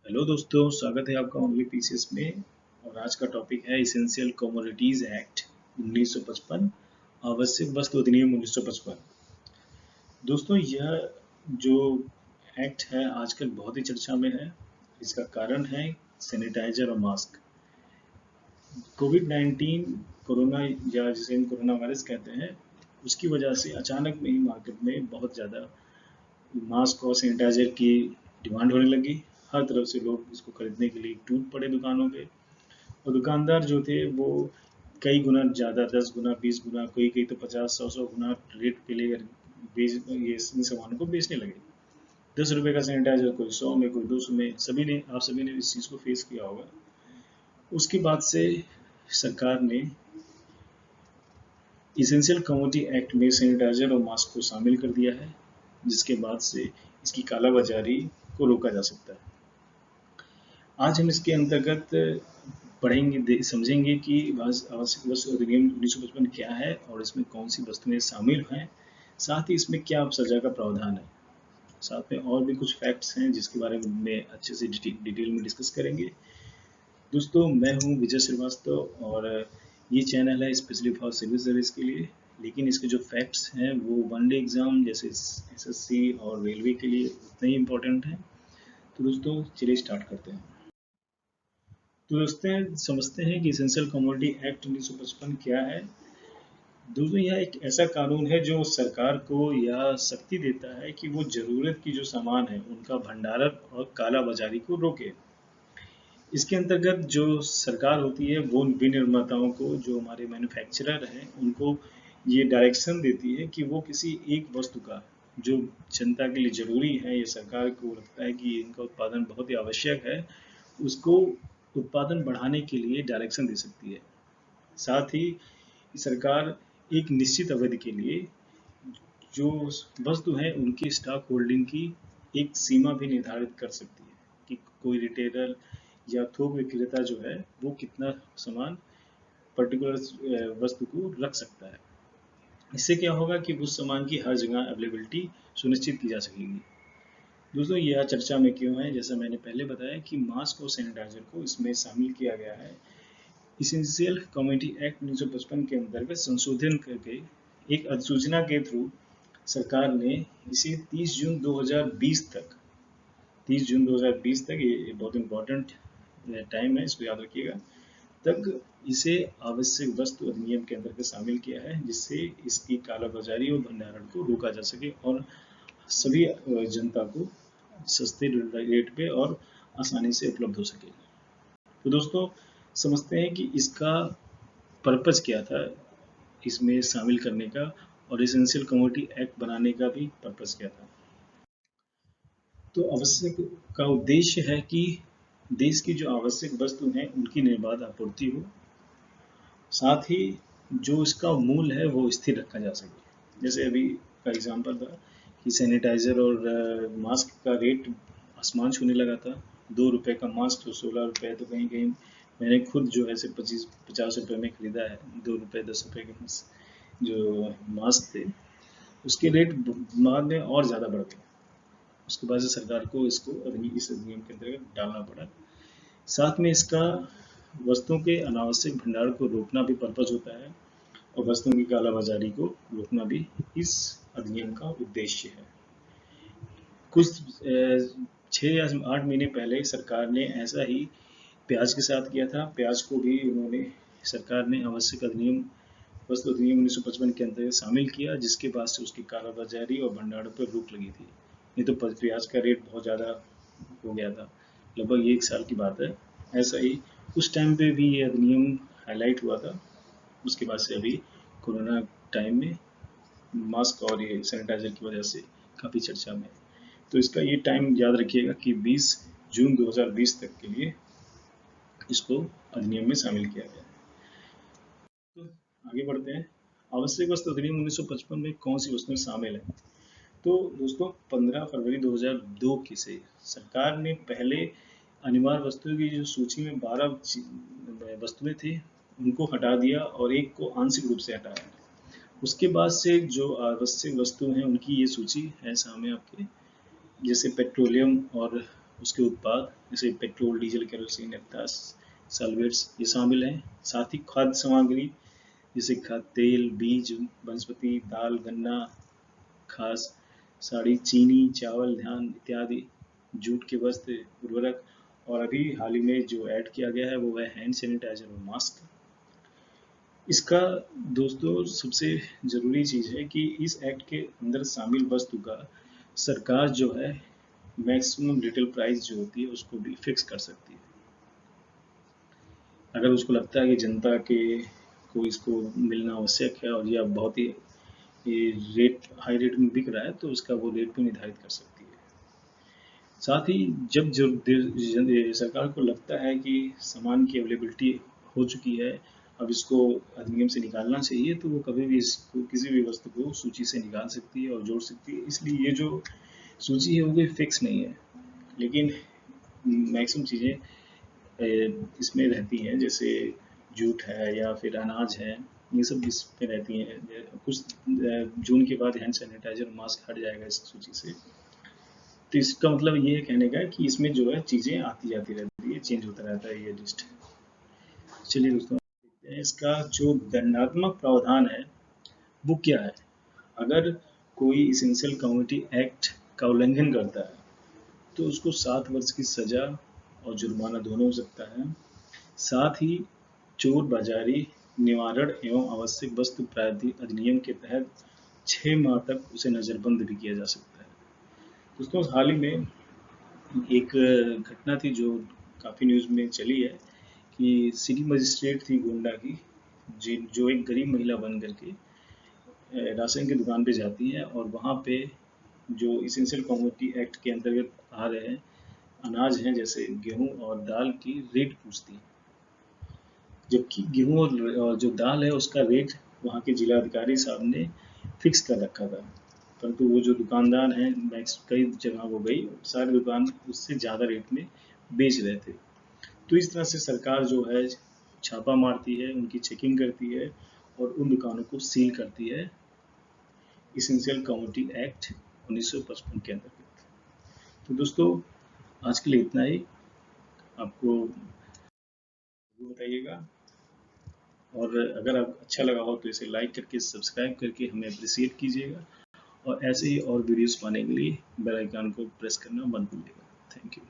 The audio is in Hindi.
हेलो दोस्तों, स्वागत है आपका ओनली पीसीएस में। और आज का टॉपिक है इसेंशियल कमोडिटीज एक्ट 1955, आवश्यक वस्तु अधिनियम 1955। दोस्तों, यह जो एक्ट है आजकल बहुत ही चर्चा में है। इसका कारण है सैनिटाइजर और मास्क। कोविड-19 कोरोना या जिसे हम कोरोना वायरस कहते हैं, उसकी वजह से अचानक में ही मार्केट में बहुत ज़्यादा मास्क और सैनिटाइजर की डिमांड होने लगी। हर तरफ से लोग इसको खरीदने के लिए टूट पड़े दुकानों पे। और दुकानदार जो थे वो कई गुना ज़्यादा, 10 गुना, 20 गुना, कोई कोई तो 50 100 गुना रेट पे लेकर बेच ये इन सामानों को बेचने लगे। 10 रुपए का सैनिटाइजर कोई 100 में, कोई 200 में। आप सभी ने इस चीज़ को फेस किया होगा। उसके बाद से सरकार ने इसेंशियल कमोडिटी एक्ट में सैनिटाइजर और मास्क को शामिल कर दिया है, जिसके बाद से इसकी कालाबाजारी को रोका जा सकता है। आज हम इसके अंतर्गत पढ़ेंगे, समझेंगे कि आवश्यक वस्तु अधिनियम 1955 क्या है और इसमें कौन सी वस्तुएं शामिल हैं। साथ ही इसमें क्या सजा का प्रावधान है। साथ में और भी कुछ फैक्ट्स हैं जिसके बारे में अच्छे से डिटेल में डिस्कस करेंगे। दोस्तों, मैं हूं विजय श्रीवास्तव और ये चैनल है स्पेशली फॉर सिविल सर्विस के लिए। लेकिन इसके जो फैक्ट्स हैं वो वनडे एग्ज़ाम जैसे एसएससी और रेलवे के लिए उतने ही इम्पोर्टेंट हैं। तो दोस्तों, चलिए स्टार्ट करते हैं। तो दोस्तों, समझते हैं कि इसेंशियल कमोडिटी एक्ट 1955 क्या है। दोस्तों, यह एक ऐसा कानून है जो सरकार को यह शक्ति देता है कि वो ज़रूरत की जो सामान है उनका भंडारण और काला बाजारी को रोके। इसके अंतर्गत जो सरकार होती है वो विनिर्माताओं को, जो हमारे मैन्युफैक्चरर हैं, उनको ये डायरेक्शन देती है कि वो किसी एक वस्तु का जो जनता के लिए ज़रूरी है या सरकार को लगता है कि इनका उत्पादन बहुत ही आवश्यक है, उसको उत्पादन बढ़ाने के लिए डायरेक्शन दे सकती है। साथ ही सरकार एक निश्चित अवधि के लिए जो वस्तु है उनकी स्टॉक होल्डिंग की एक सीमा भी निर्धारित कर सकती है कि कोई रिटेलर या थोक विक्रेता जो है वो कितना सामान पर्टिकुलर वस्तु को रख सकता है। इससे क्या होगा कि उस सामान की हर जगह अवेलेबिलिटी सुनिश्चित की जा सकेगी। दोस्तों, यह चर्चा में क्यों है, जैसा मैंने पहले बताया कि मास्क और सैनिटाइजर को इसमें शामिल किया गया है। इसेंशियल कमोडिटी एक्ट 1955 के अंतर्गत संशोधन करके एक अधिसूचना के थ्रू सरकार ने इसे 30 जून 2020 तक, ये बहुत इम्पोर्टेंट टाइम है, इसको याद रखिएगा, तक इसे आवश्यक वस्तु अधिनियम के अंतर्गत शामिल किया है, जिससे इसकी कालाबाजारी और भंडारण को रोका जा सके और सभी जनता को सस्ते रेट पे और आसानी से उपलब्ध हो सके। तो दोस्तों, समझते हैं कि इसका पर्पस क्या था, इसमें शामिल करने का, और इसेंशियल कमोडिटी एक्ट बनाने का भी पर्पस क्या था। तो आवश्यक का उद्देश्य है कि देश की जो आवश्यक वस्तु हैं उनकी निर्बाध आपूर्ति हो। साथ ही जो इसका मूल है वो स्थिर रखा जा सके। जैसे अभी का एग्जांपल था कि सैनिटाइजर और मास्क का रेट आसमान छूने लगा था। 2 रुपए का मास्क तो 16 रुपए, तो कहीं कहीं मैंने खुद जो है 25-50 रुपए में खरीदा है। 2 रुपए 10 रुपए के जो मास्क थे उसके रेट बाद में और ज़्यादा बढ़ गए। उसके बाद से सरकार को इसको इस अधिनियम के अंतर्गत डालना पड़ा। साथ में इसका वस्तुओं के अनावश्यक भंडार को रोकना भी पर्पज होता है और वस्तुओं की कालाबाजारी को रोकना भी इस अधिनियम का उद्देश्य है। कुछ 6 या 8 महीने पहले सरकार ने ऐसा ही प्याज के साथ किया था। प्याज को भी उन्होंने, सरकार ने आवश्यक अधिनियम वस्तु अधिनियम 1955 के अंतर्गत शामिल किया, जिसके बाद से उसकी कालाबाजारी और भंडारण पर रोक लगी थी। नहीं तो प्याज का रेट बहुत ज़्यादा हो गया था, लगभग 1 साल की बात है। ऐसा ही उस टाइम पे भी ये अधिनियम हाईलाइट हुआ था। उसके बाद से अभी कोरोना टाइम में मास्क और ये सैनिटाइजर की वजह से काफ़ी चर्चा में है। तो इसका ये टाइम याद रखिएगा कि 20 जून 2020 तक के लिए इसको अधिनियम में शामिल किया गया है। तो आगे बढ़ते हैं। आवश्यक वस्तु अधिनियम 1955 में कौन सी वस्तुएं शामिल हैं। तो दोस्तों, 15 फरवरी 2002 की से सरकार ने पहले अनिवार्य वस्तुओं की जो सूची में 12 वस्तुएं थी उनको हटा दिया और एक को आंशिक रूप से हटाया। उसके बाद से जो आवश्यक वस्तु हैं उनकी ये सूची है सामने आपके, जैसे पेट्रोलियम और उसके उत्पाद जैसे पेट्रोल, डीजल, केरोसिन, नफ्ता, सॉल्वेंट्स ये शामिल हैं। साथ ही खाद्य सामग्री जैसे खाद्य तेल, बीज, वनस्पति, दाल, गन्ना, खास, साड़ी, चीनी, चावल, धान इत्यादि, जूट के वस्त्र, उर्वरक, और अभी हाल ही में जो ऐड किया गया है वो है हैंड सैनिटाइजर और मास्क। इसका दोस्तों सबसे ज़रूरी चीज़ है कि इस एक्ट के अंदर शामिल वस्तु का सरकार जो है मैक्सिमम रिटेल प्राइस जो होती है उसको भी फिक्स कर सकती है। अगर उसको लगता है कि जनता के को इसको मिलना आवश्यक है और यह बहुत ही रेट हाई रेट में बिक रहा है तो उसका वो रेट भी निर्धारित कर सकती है। साथ ही जब जो सरकार को लगता है कि सामान की अवेलेबिलिटी हो चुकी है, अब इसको अधिनियम से निकालना चाहिए, तो वो कभी भी इसको किसी भी वस्तु को सूची से निकाल सकती है और जोड़ सकती है। इसलिए ये जो सूची है वो कोई फिक्स नहीं है, लेकिन मैक्सिमम चीज़ें इसमें रहती हैं, जैसे जूट है या फिर अनाज है, ये सब इसमें रहती हैं। कुछ जून के बाद हैंड सैनिटाइजर और मास्क हट जाएगा इस सूची से। तो इसका मतलब ये कहने का है कि इसमें जो है चीज़ें आती जाती रहती है, चेंज होता रहता है ये लिस्ट। चलिए दोस्तों देखते हैं इसका जो दंडात्मक प्रावधान है वो क्या है। अगर कोई इसेंशियल कम्युनिटी एक्ट का उल्लंघन करता है तो उसको 7 वर्ष की सजा और जुर्माना दोनों हो सकता है। साथ ही चोर बाजारी निवारण एवं आवश्यक वस्तु प्राधिकरण अधिनियम के तहत 6 माह तक उसे नजरबंद भी किया जा सकता है। दोस्तों हाल ही में एक घटना थी जो काफ़ी न्यूज़ में चली है कि सिटी मजिस्ट्रेट थी गोंडा की, जो एक गरीब महिला बन करके राशन की दुकान पे जाती है और वहाँ पे जो इसेंशियल कमोडिटी एक्ट के अंतर्गत आ रहे हैं अनाज हैं जैसे गेहूं और दाल की रेट पूछती है। जबकि गेहूं और जो दाल है उसका रेट वहाँ के जिला अधिकारी साहब ने फिक्स कर रखा था, परंतु वो जो दुकानदार हैं मैक्स कई जगह वो गई, सारी दुकान उससे ज़्यादा रेट में बेच रहे थे। तो इस तरह से सरकार जो है छापा मारती है, उनकी चेकिंग करती है और उन दुकानों को सील करती है इसेंशियल कमोडिटी एक्ट 1955 के अंतर्गत। तो दोस्तों आज के लिए इतना ही। आपको बताइएगा, और अगर आप अच्छा लगा हो तो इसे लाइक करके सब्सक्राइब करके हमें अप्रिशिएट कीजिएगा, और ऐसे ही और वीडियोस पाने के लिए बेल आइकन को प्रेस करना मत भूलिएगा। Thank you.